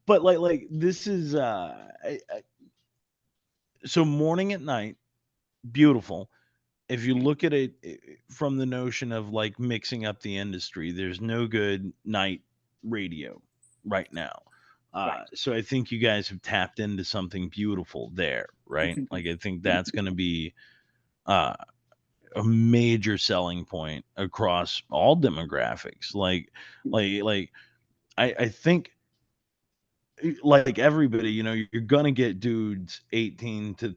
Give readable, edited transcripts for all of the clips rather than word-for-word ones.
but like this is so morning at night, beautiful. If you look at it from the notion of like mixing up the industry, there's no good night radio right now. Right. So I think you guys have tapped into something beautiful there, right? Like I think that's going to be uh, a major selling point across all demographics. Like I think like everybody, you're gonna get dudes 18 to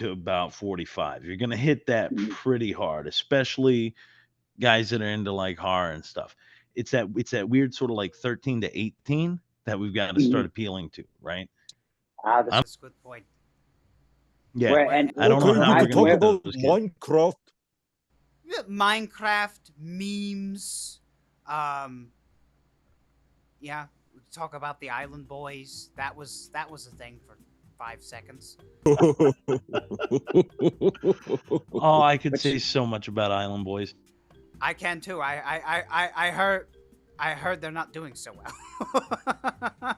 about 45. You're gonna hit that pretty hard, especially guys that are into like horror and stuff. It's that weird sort of like 13 to 18 that we've got to start appealing to, right? I'm That's a good point. Yeah, Where and I don't know Okay, where do how I we we're gonna talk where get about those kids. Minecraft? yeah, Minecraft memes. Um, yeah, we could talk about the Island Boys. That was a thing for 5 seconds. Oh, I could Which say so much about Island Boys. I can too. I heard they're not doing so well.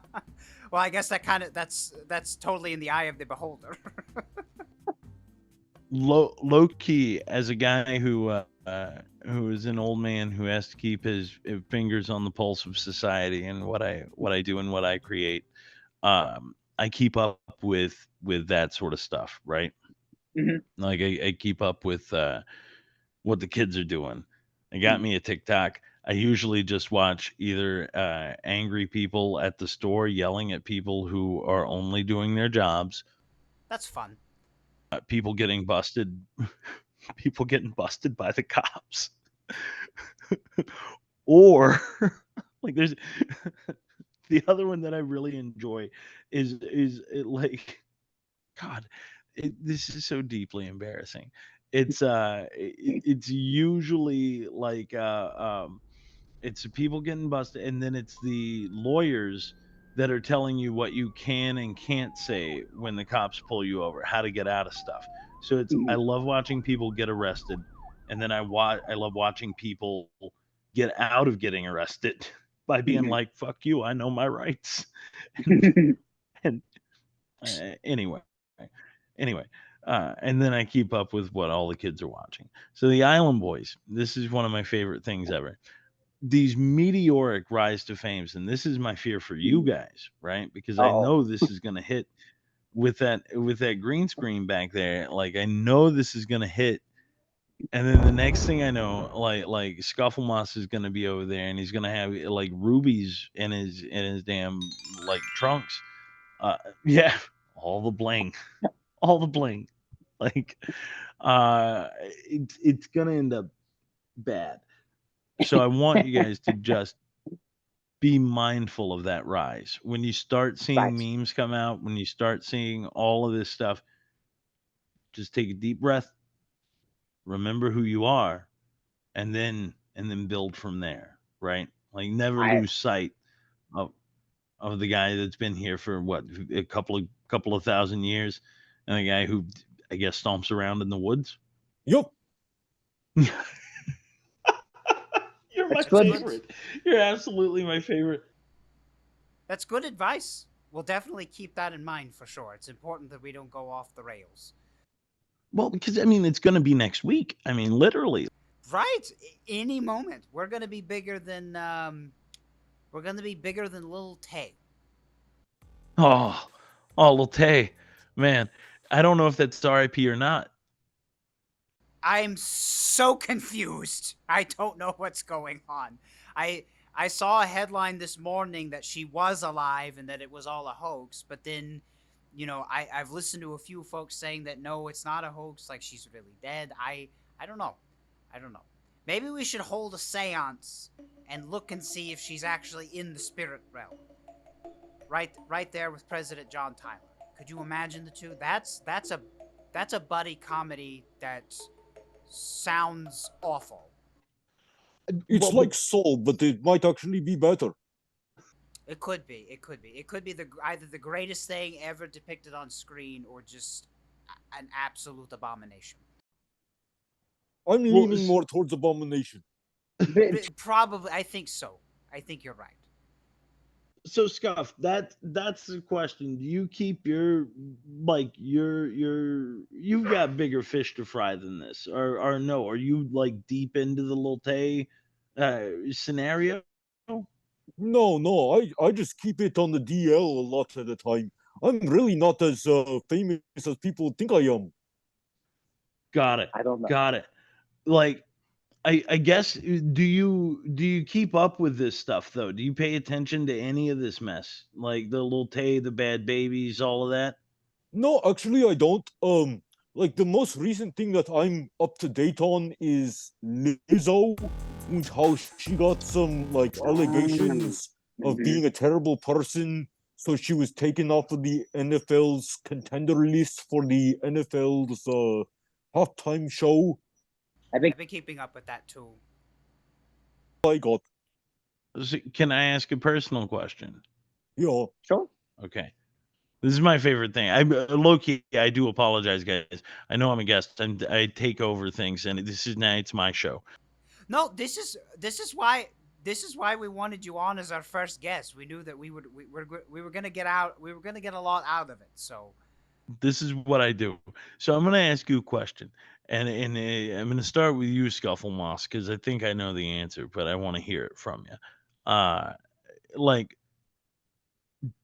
Well, I guess that's totally in the eye of the beholder. Low key, as a guy who is an old man who has to keep his fingers on the pulse of society and what I do and what I create, I keep up with that sort of stuff, right? Mhm. Like I keep up with what the kids are doing. They got me a TikTok. I usually just watch either angry people at the store yelling at people who are only doing their jobs, That's fun. people getting busted, people getting busted by the cops, or like there's the other one that I really enjoy is it like God, this is so deeply embarrassing. It's usually like it's the people getting busted, and then it's the lawyers that are telling you what you can and can't say when the cops pull you over, how to get out of stuff. So I Mhm. love watching people get arrested, and then I love watching people get out of getting arrested by being Mhm. like, "Fuck you, I know my rights." and and anyway, anyway, and then I keep up with what all the kids are watching. So the Island Boys, this is one of my favorite things ever. These meteoric rise to fames, and this is my fear for you guys, right? Because I Uh-oh. know this is going to hit with that green screen back there. Like I know this is going to hit, and then the next thing I know, like Scufflemoss is going to be over there, and he's going to have like rubies in his damn like trunks. Yeah, all the bling, all the bling. Like, it's gonna end up bad. So I want you guys to just be mindful of that rise. When you start seeing Right. memes come out, when you start seeing all of this stuff, just take a deep breath, remember who you are, and then build from there, right? Like never I lose sight of of the guy that's been here for what a couple of thousand years, and the guy who I guess stomps around in the woods. Yup. You're my That's That's good. good. favorite. You're absolutely my favorite. That's good advice. We'll definitely keep that in mind for sure. It's important that we don't go off the rails. Well, because I mean, it's going to be next week. I mean, literally. Right. Any moment. We're gonna be bigger than Lil Tay. Oh, oh, Latte, man. I don't know if that's RIP or not. I'm so confused. I don't know what's going on. I I saw a headline this morning that she was alive and that it was all a hoax, but then I've listened to a few folks saying that no, it's not a hoax, like she's really dead. I don't know. I don't know. Maybe we should hold a séance and look and see if she's actually in the spirit realm. Right there with President John Tyler. Could you imagine the two? That's a buddy comedy that sounds awful. It's Well, but like Soul, but it might actually be better. It could be. It could be. It could be either the greatest thing ever depicted on screen or just an absolute abomination. I'm well, leaning more towards Abomination. Probably, I think so. I think you're right. So Scuff, that's the question. Do you keep your you've got bigger fish to fry than this, or no? Are you like deep into the little Tay scenario? No, I just keep it on the DL a lot at a time. I'm really not as famous as people think I am. Got it, I don't know. got it. Like I guess do you keep up with this stuff though? Do you pay attention to any of this mess, like the little Tay, the bad babies, all of that? No, actually, I don't. Like the most recent thing that I'm up to date on is Lizzo and how she got some like allegations of Mhm. being a terrible person. So she was taken off of the NFL's contender list for the NFL's halftime show. I think I've been keeping up with that too. I got, Can I ask a personal question? yeah, sure. Okay. This is my favorite thing. I low key. I do apologize, guys. I know I'm a guest. I take over things, and this is now it's my show. No, this is why we wanted you on as our first guest. We knew that we were gonna get out. We were gonna get a lot out of it. So This is what I do. So I'm gonna ask you a question, and I'm gonna start with you, Scuffle Moss, because I think I know the answer, but I want to hear it from you. Like,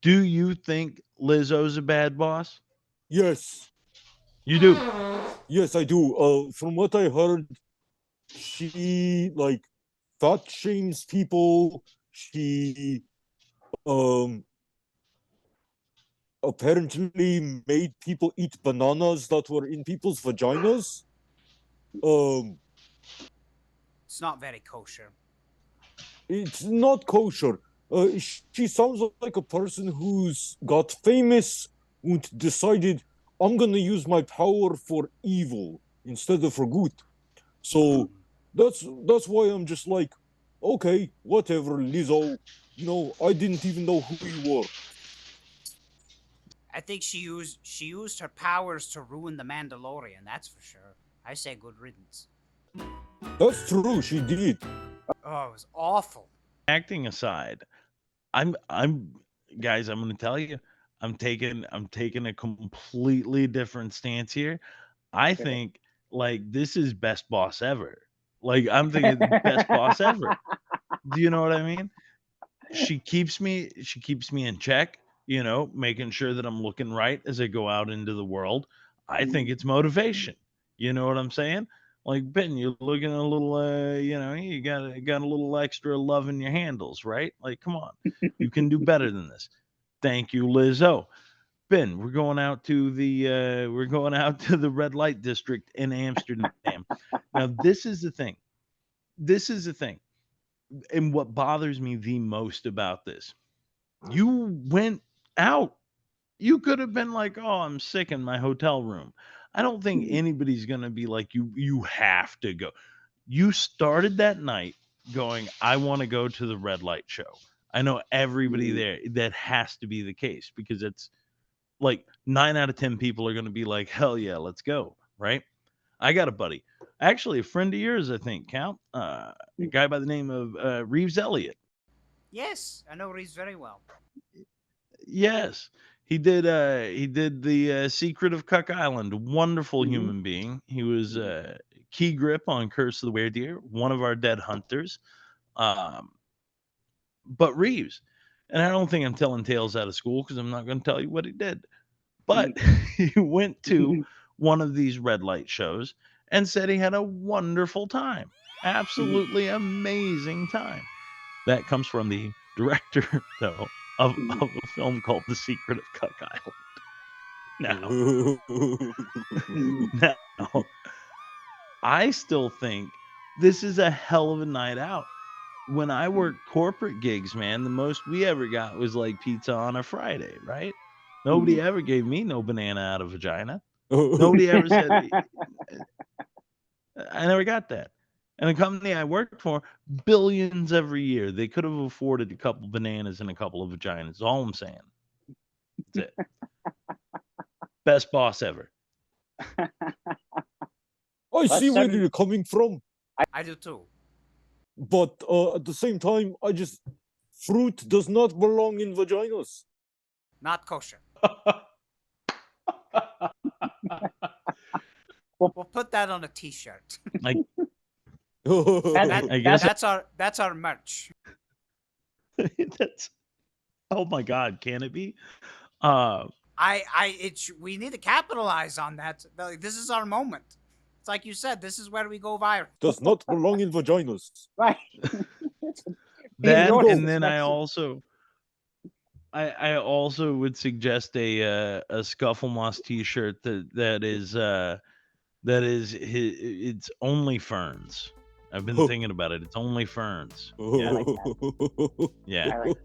do you think Lizzo's a bad boss? yes, You do. yes, I do. From what I heard, she like fat shames people. She um apparently made people eat bananas that were in people's vaginas. Um, it's not very kosher. it's not kosher. She sounds like a person who's got famous and decided I'm gonna use my power for evil instead of for good. So that's why I'm just like, okay, whatever, Lizzo. You know, I didn't even know who you were. I think she used her powers to ruin the Mandalorian. That's for sure. I say good riddance. That's true, she did. Oh, it was awful. Acting aside, I'm guys. I'm gonna tell you, I'm taking a completely different stance here. I think like this is best boss ever. Like I'm thinking best boss ever. Do you know what I mean? She keeps me in check, making sure that I'm looking right as I go out into the world. I think it's motivation. You know what I'm saying? Like Ben, you're looking a little you got a little extra love in your handles, right? Like come on. You can do better than this. Thank you, Lizzo. Ben, we're going out to the red light district in Amsterdam. Now, this is the thing. This is the thing. And what bothers me the most about this, you went out. You could have been like, "Oh, I'm sick in my hotel room." I don't think anybody's going to be like you have to go. You started that night going, "I want to go to the red light show." I know everybody there that has to be the case because it's like 9 out of 10 people are going to be like, "Hell yeah, let's go." Right? I got a buddy, actually a friend of yours, I think, Count, a guy by the name of Reeves Elliott. Yes, I know Reese very well. Yes, he did the Secret of Cuck Island. Wonderful Mhm. human being. He was key grip on Curse of the Deer, one of our dead hunters. Um, but Reeves, and I don't think I'm telling tales out of school because I'm not going to tell you what he did. But he went to one of these red light shows and said he had a wonderful time, absolutely amazing time. That comes from the director, though, of a film called The Secret of Cuck Island. Now, now, I still think this is a hell of a night out. When I worked corporate gigs, man, the most we ever got was like pizza on a Friday, right? Nobody ever gave me no banana out of vagina. Nobody ever said I never got that. And the company I worked for, billions every year. They could have afforded a couple bananas and a couple of vaginas. All I'm saying. That's it. Best boss ever. I see where certain- you're coming from, I do too. but at the same time, I just Fruit does not belong in vaginas. Not kosher. Well, We'll put that on a T-shirt. Like, That- I guess That's our merch. that's. Oh my God, can it be? We need to capitalize on that. Like, this is our moment. It's like you said, this is where we go viral. Does not belong in vaginas. right. That, Bingo. and then I also would suggest a Scuffle Moss T-shirt it's only ferns. I've been thinking about it. It's only ferns. Yeah, like yeah. I like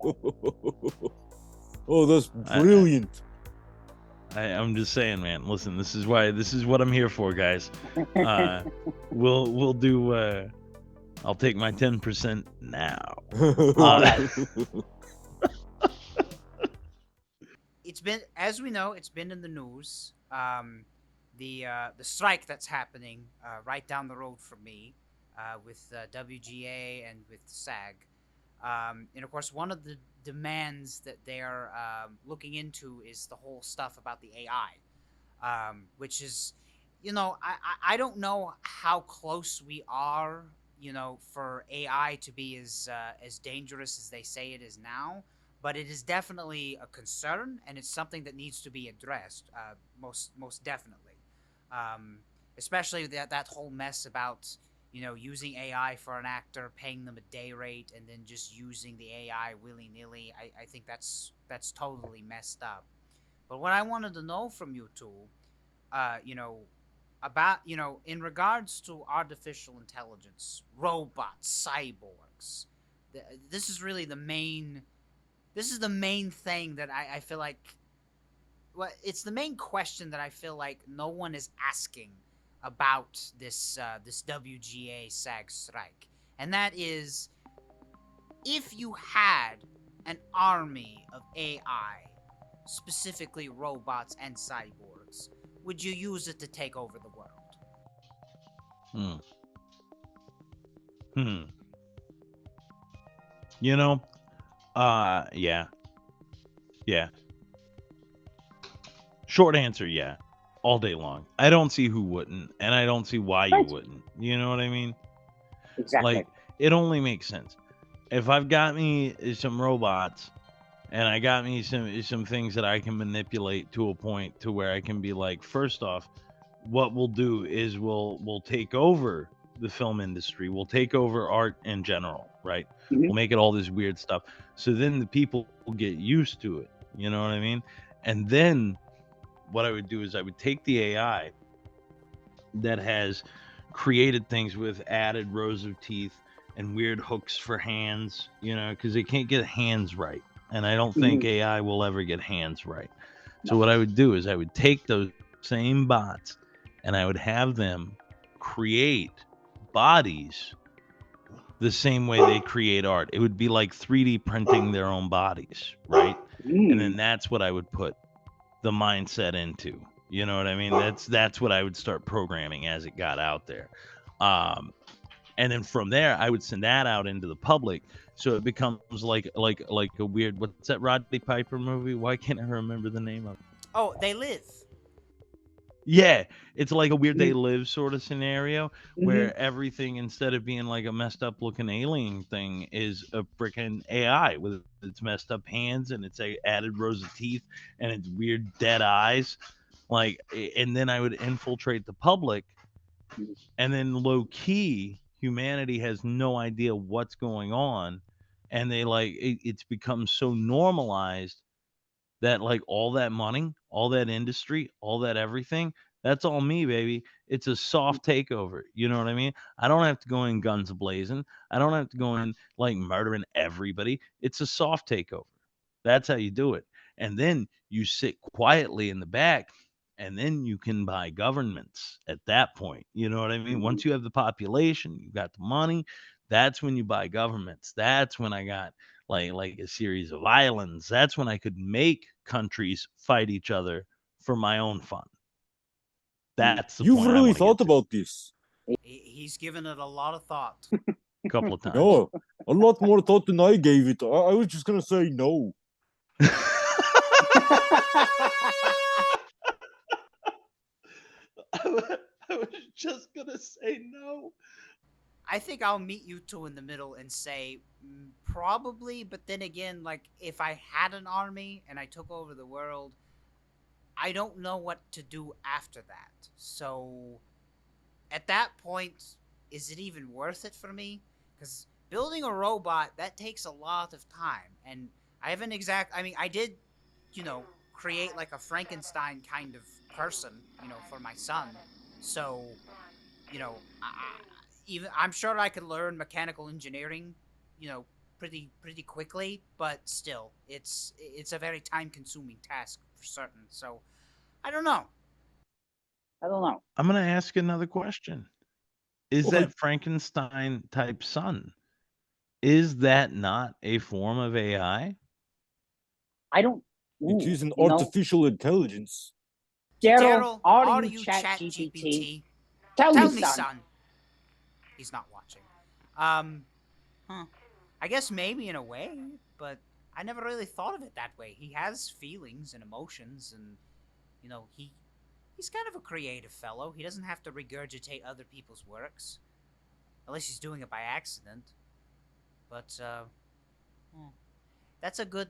Oh, that's brilliant. I'm just saying, man. Listen, this is what I'm here for, guys. We'll do. I'll take my 10% now. It's been, as we know, it's been in the news. The strike that's happening right down the road from me with WGA and with SAG. And of course, one of the demands that they're looking into is the whole stuff about the AI, which is, I don't know how close we are, for AI to be as dangerous as they say it is now. But it is definitely a concern, and it's something that needs to be addressed, most definitely. Especially that whole mess about using AI for an actor, paying them a day rate, and then just using the AI willy nilly. I think that's totally messed up. But what I wanted to know from you two, about in regards to artificial intelligence, robots, cyborgs, this is really the main. This is the main thing that I feel like. Well, it's the main question that I feel like no one is asking about this WGA SAG strike, and that is, if you had an army of AI, specifically robots and cyborgs, would you use it to take over the world? You know, yeah. Short answer, yeah. All day long. I don't see who wouldn't, and I don't see why you Right. wouldn't. You know what I mean? Exactly. Like, it only makes sense. If I've got me some robots and I got me some things that I can manipulate to a point to where I can be like, first off, what we'll do is we'll take over the film industry. We'll take over art in general, right? Mhm. We'll make it all this weird stuff. So then the people will get used to it. You know what I mean? And then what I would do is I would take the AI that has created things with added rows of teeth and weird hooks for hands, because they can't get hands right. And I don't think AI will ever get hands right. So what I would do is I would take those same bots and I would have them create bodies the same way they create art. It would be like 3D printing their own bodies, right? And then that's what I would put the mindset into. You know what I mean? That's what I would start programming as it got out there. And then from there I would send that out into the public, so it becomes like a weird, what's that Rodney Piper movie? Why can't I remember the name of it? Oh, They Live. Yeah, it's like a weird They Live sort of scenario Mhm. where everything, instead of being like a messed up looking alien thing, is a freaking AI with its messed up hands and its added rows of teeth and its weird dead eyes. Like, and then I would infiltrate the public, and then low key, humanity has no idea what's going on, and it's become so normalized that like all that money, all that industry, all that everything, that's all me, baby. It's a soft takeover. You know what I mean? I don't have to go in guns blazing. I don't have to go in like murdering everybody. It's a soft takeover. That's how you do it. And then you sit quietly in the back, and then you can buy governments at that point. You know what I mean? Once you have the population, you got the money, that's when you buy governments. That's when I got like a series of islands. That's when I could make countries fight each other for my own fun. That's the You've point I really want to thought get to. about this. He's given it a lot of thought. a couple of times. No, a lot more thought than I gave it. I was just gonna say no. I was just gonna say no. I think I'll meet you two in the middle and say probably, but then again, like if I had an army and I took over the world, I don't know what to do after that. So at that point, is it even worth it for me? Because building a robot, that takes a lot of time. And I haven't I mean, I did, create like a Frankenstein kind of person, for my son. So, even I'm sure I could learn mechanical engineering, pretty quickly, but still, it's a very time consuming task for certain. So, I don't know. I don't know. I'm gonna ask another question. Is Okay. that Frankenstein type son? Is that not a form of AI? I don't. It Ooh, is an artificial intelligence. Daryl, Are you you chat Chat GPT? GPT? Tell Tell me, me, son. son. He's not watching. Um, I guess maybe in a way, but I never really thought of it that way. He has feelings and emotions, and he's kind of a creative fellow. He doesn't have to regurgitate other people's works, unless he's doing it by accident. But hmm, that's a good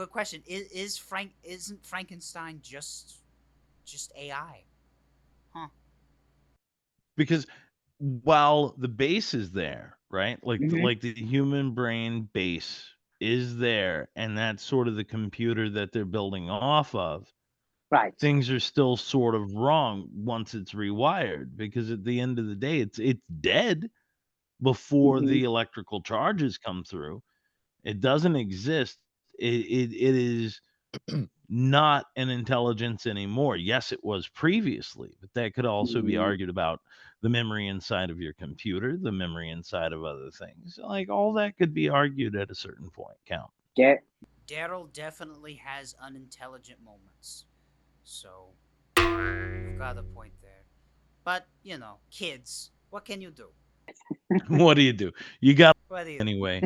question. Isn't Frankenstein just AI? Huh? Because while the base is there, right? Mm-hmm. Like the human brain base is there, and that's sort of the computer that they're building off of. Right. Things are still sort of wrong once it's rewired, because at the end of the day, it's dead before Mm-hmm. the electrical charges come through. It doesn't exist. It is not an intelligence anymore. Yes, it was previously, but that could also be Mm-hmm. argued about the memory inside of your computer, the memory inside of other things. Like all that could be argued at a certain point. Count. Daryl definitely has unintelligent moments, so you've got a point there. But kids, what can you do? What do you do? You got What do you do? anyway.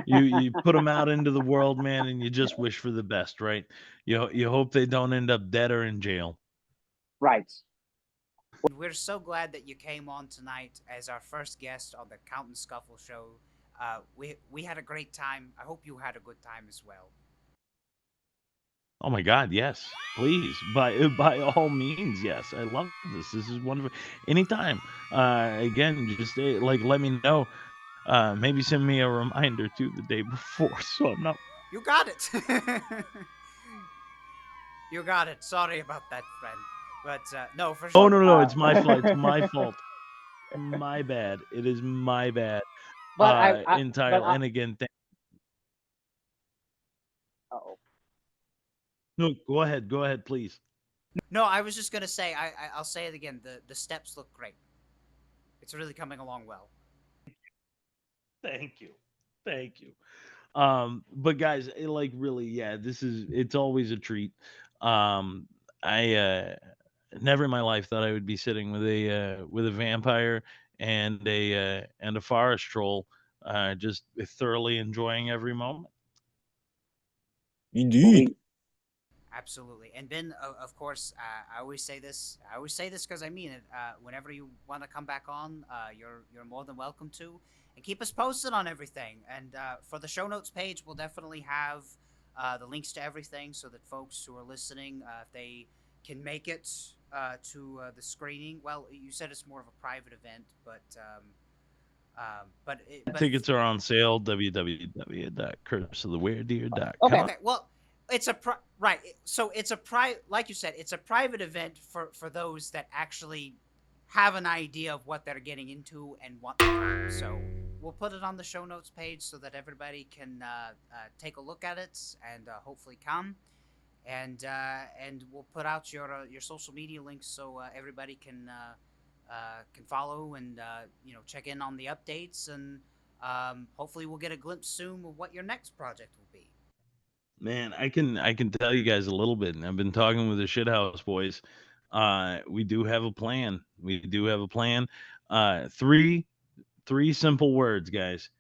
You put them out into the world, man, and you just wish for the best, right? You hope they don't end up dead or in jail. Right. We're so glad that you came on tonight as our first guest on the Count and Scuffle show. We had a great time. I hope you had a good time as well. Oh my God, yes, please, by all means, yes. I love this. This is wonderful. Anytime. Again, just like let me know. Maybe send me a reminder too the day before, so I'm not. You got it. You got it. Sorry about that, friend. But no, for Oh sure. no, it's my fault. It's my fault. My bad. It is my bad. but I but Entirely. I. And again, Uh-oh. no. Go ahead, please. No, I was just gonna say. I'll say it again. The steps look great. It's really coming along well. Thank you. Thank you. But guys, like really, yeah, it's always a treat. I never in my life thought I would be sitting with a vampire and a forest troll, just thoroughly enjoying every moment. Indeed. Absolutely. And Ben, of course, I always say this. I always say this because I mean it. Whenever you want to come back on, you're more than welcome to. And keep us posted on everything. And for the show notes page, we'll definitely have the links to everything so that folks who are listening, if they can make it to the screening. Well, you said it's more of a private event, but Tickets are on sale. www.curseoftheweredeer.com. Okay. okay. Well, it's a right. So it's a like you said, it's a private event for those that actually have an idea of what they're getting into and want to come. So we'll put it on the show notes page so that everybody can take a look at it and hopefully come. And we'll put out your social media links so everybody can follow and check in on the updates, and hopefully we'll get a glimpse soon of what your next project will be. Man, I can tell you guys a little bit, and I've been talking with the shithouse boys. We do have a plan. We do have a plan. Three 3 simple words, guys.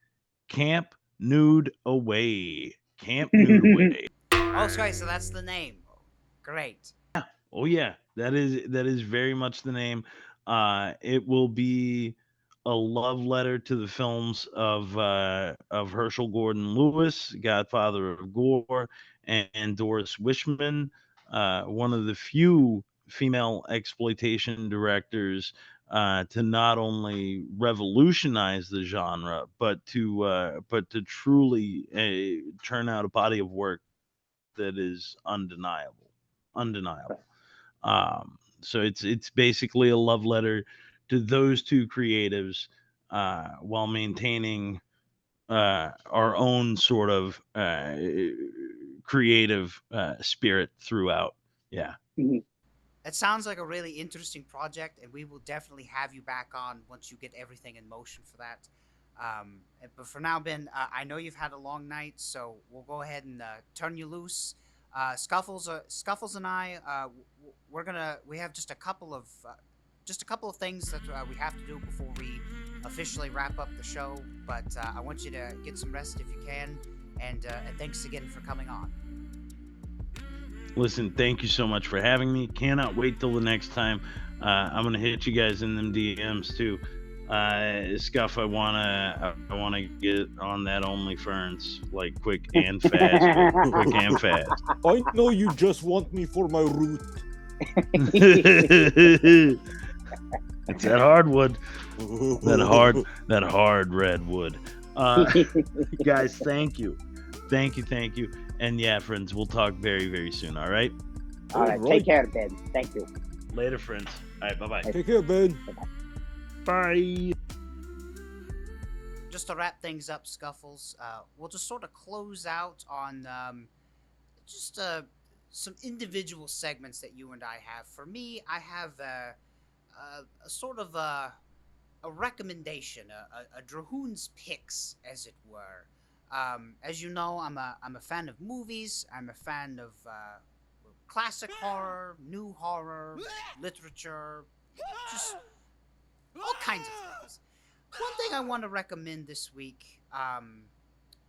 Camp Nude Away. Camp Nude Away. Oh, sorry, so that's the name. Great. Oh yeah, that is very much the name. It will be a love letter to the films of Herschel Gordon Lewis, Godfather of Gore, and Doris Wishman, one of the few female exploitation directors to not only revolutionize the genre, but to truly turn out a body of work that is undeniable, undeniable. So it's basically a love letter to those two creatives, while maintaining our own sort of creative spirit throughout. Yeah. It sounds like a really interesting project, and we will definitely have you back on once you get everything in motion for that. But for now, Ben, I know you've had a long night, so we'll go ahead and turn you loose. Scuffles and I, we have just a couple of things that we have to do before we officially wrap up the show. But I want you to get some rest if you can, and thanks again for coming on. Listen, thank you so much for having me. Cannot wait till the next time. I'm gonna hit you guys in them DMs too. Scuff, I wanna get on that OnlyFans like quick and fast. Quick and fast. I know you just want me for my root. It's that hardwood. That hard redwood. Guys, thank you. Thank you. And yeah, friends, we'll talk very, very soon, all right? All right. Take care, Ben. Thank you. Later, friends. All right, bye-bye. Take care, Ben. Bye. Just to wrap things up, Scuffles, we'll just sort of close out on just some individual segments that you and I have. For me, I have a sort of a recommendation, a Drahoon's picks, as it were. As you know, I'm a fan of movies. I'm a fan of classic horror, new horror, literature, just all kinds of things. One thing I want to recommend this week,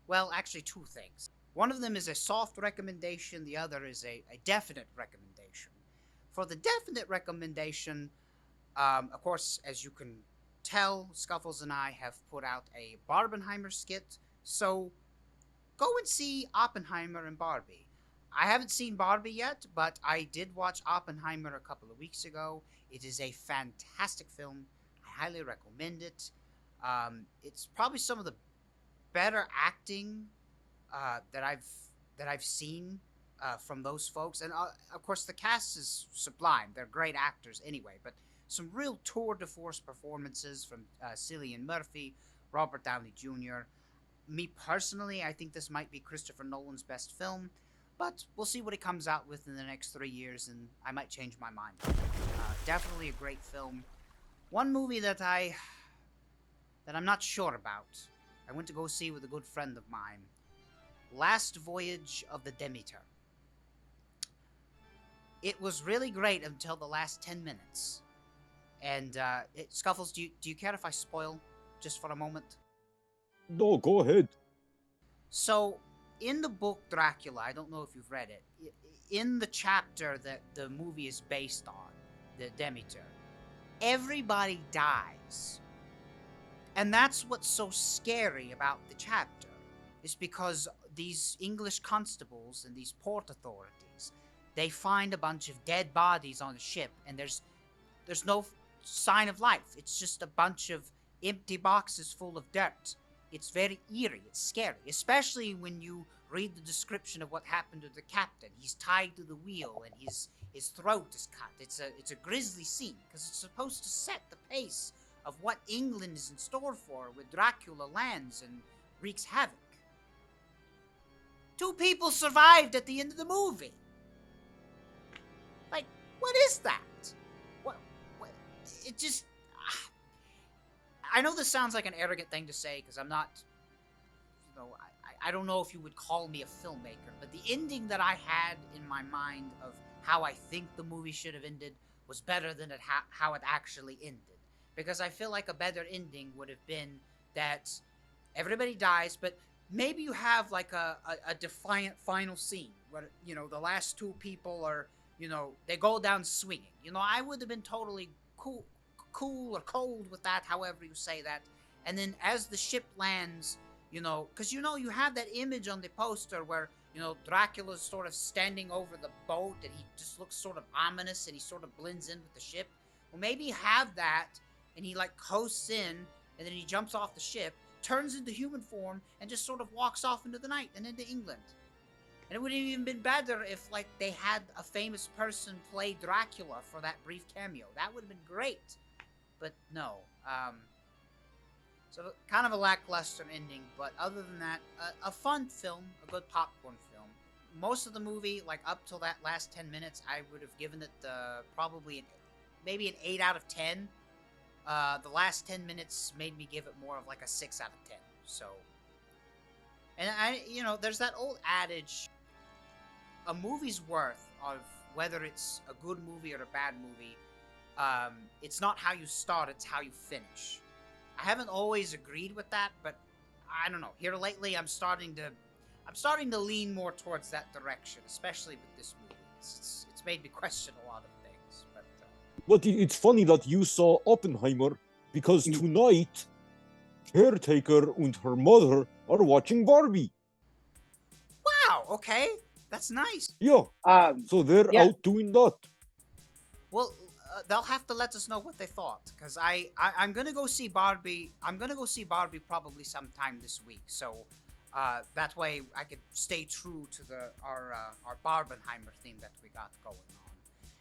well, actually two things. One of them is a soft recommendation. The other is a definite recommendation. For the definite recommendation, of course, as you can tell, Scuffles and I have put out a Barbenheimer skit. So go and see Oppenheimer and Barbie. I haven't seen Barbie yet, but I did watch Oppenheimer a couple of weeks ago. It is a fantastic film. I highly recommend it. It's probably some of the better acting that I've seen from those folks, and of course the cast is sublime. They're great actors anyway, but some real tour de force performances from Cillian Murphy, Robert Downey Jr. Me personally, I think this might be Christopher Nolan's best film, but we'll see what he comes out with in the next 3 years, and I might change my mind. Definitely a great film. One movie that I'm not sure about, I went to go see with a good friend of mine. Last Voyage of the Demeter. It was really great until the last 10 minutes. And, Scuffles, do you care if I spoil just for a moment? No, go ahead. So, in the book Dracula, I don't know if you've read it, in the chapter that the movie is based on, the Demeter, everybody dies. And that's what's so scary about the chapter, is because these English constables and these port authorities, they find a bunch of dead bodies on the ship, and there's no sign of life. It's just a bunch of empty boxes full of dirt. It's very eerie. It's scary, especially when you read the description of what happened to the captain. He's tied to the wheel, and his throat is cut. It's a grisly scene because it's supposed to set the pace of what England is in store for when Dracula lands and wreaks havoc. 2 people survived at the end of the movie. Like, what is that? What it just... I know this sounds like an arrogant thing to say, because I'm not... I don't know if you would call me a filmmaker, but the ending that I had in my mind of how I think the movie should have ended was better than how it actually ended. because I feel like a better ending would have been that everybody dies, but maybe you have like a defiant final scene where, the last two people are, they go down swinging. I would have been totally cool or cold with that, however you say that. And then as the ship lands, because you have that image on the poster where, Dracula's sort of standing over the boat and he just looks sort of ominous and he sort of blends in with the ship. Well, maybe have that and he like coasts in and then he jumps off the ship, turns into human form, and just sort of walks off into the night and into England. And it would have even been better if like they had a famous person play Dracula for that brief cameo. That would have been great. But no. So kind of a lackluster ending, but other than that, a fun film, a good popcorn film. Most of the movie, like up till that last 10 minutes, I would have given it probably maybe an 8 out of 10. The last 10 minutes made me give it more of like a 6 out of 10. So, and there's that old adage, a movie's worth of whether it's a good movie or a bad movie, it's not how you start, it's how you finish. I haven't always agreed with that, but I don't know. Here lately, I'm starting to lean more towards that direction, especially with this movie. It's made me question a lot of things. But it's funny that you saw Oppenheimer, because tonight, Caretaker and her mother are watching Barbie. Wow, okay. That's nice. Yeah. So they're out doing that. Well, they'll have to let us know what they thought, because I'm gonna go see Barbie. I'm gonna go see Barbie probably sometime this week. So that way I could stay true to our Barbenheimer theme that we got going on.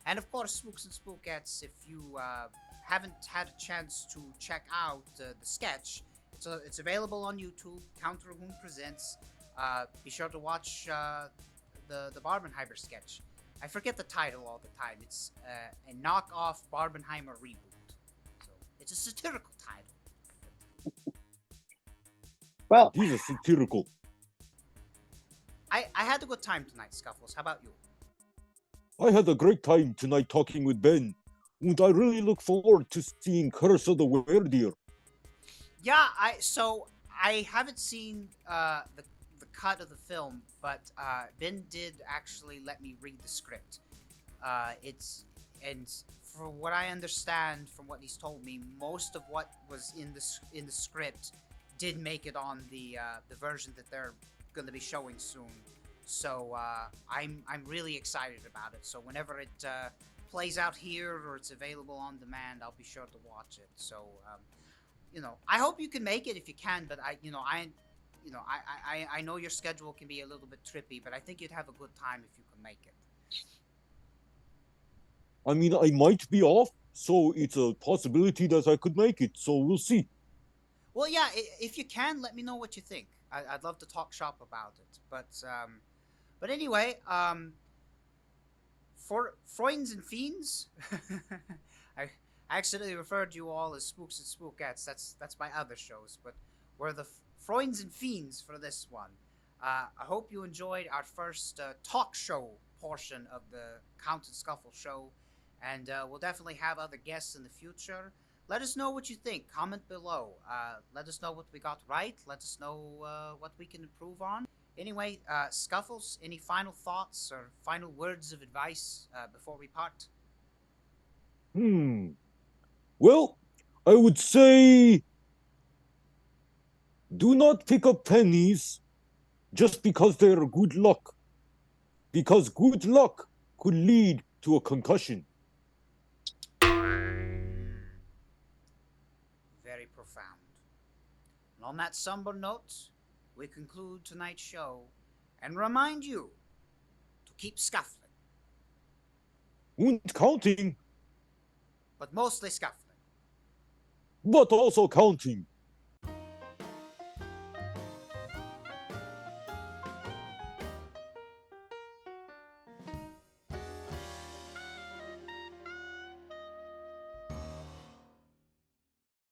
And of course, Spooks and Spookettes, if you haven't had a chance to check out the sketch, it's available on YouTube. CountDrahoon presents. Be sure to watch the Barbenheimer sketch. I forget the title all the time. It's a knockoff Barbenheimer reboot. So it's a satirical title. Well, He's a satirical. I had a good time tonight, Scuffles. How about you? I had a great time tonight talking with Ben, and I really look forward to seeing Curse of the Werewolf. Yeah, I haven't seen the cut of the film, but Ben did actually let me read the script. And from what I understand, from what he's told me, most of what was in the script did make it on the version that they're going to be showing soon. So I'm really excited about it. So whenever it plays out here or it's available on demand, I'll be sure to watch it. So I hope you can make it if you can. But I know your schedule can be a little bit trippy, but I think you'd have a good time if you can make it. I mean, I might be off, so it's a possibility that I could make it. So we'll see. Well, yeah, if you can, let me know what you think. I'd love to talk shop about it. But anyway, for Freunds and Fiends, I accidentally referred you all as Spooks and Spookettes. That's my other shows, but we're the Freunds and Fiends for this one. I hope you enjoyed our first talk show portion of the Count and Scuffle show, and we'll definitely have other guests in the future. Let us know what you think. Comment below. Let us know what we got right. Let us know what we can improve on. Anyway, Scuffles, any final thoughts or final words of advice before we part? Well, I would say do not pick up pennies just because they're good luck. Because good luck could lead to a concussion. Very profound. And on that somber note, we conclude tonight's show and remind you to keep scuffling. And counting. But mostly scuffling. But also counting.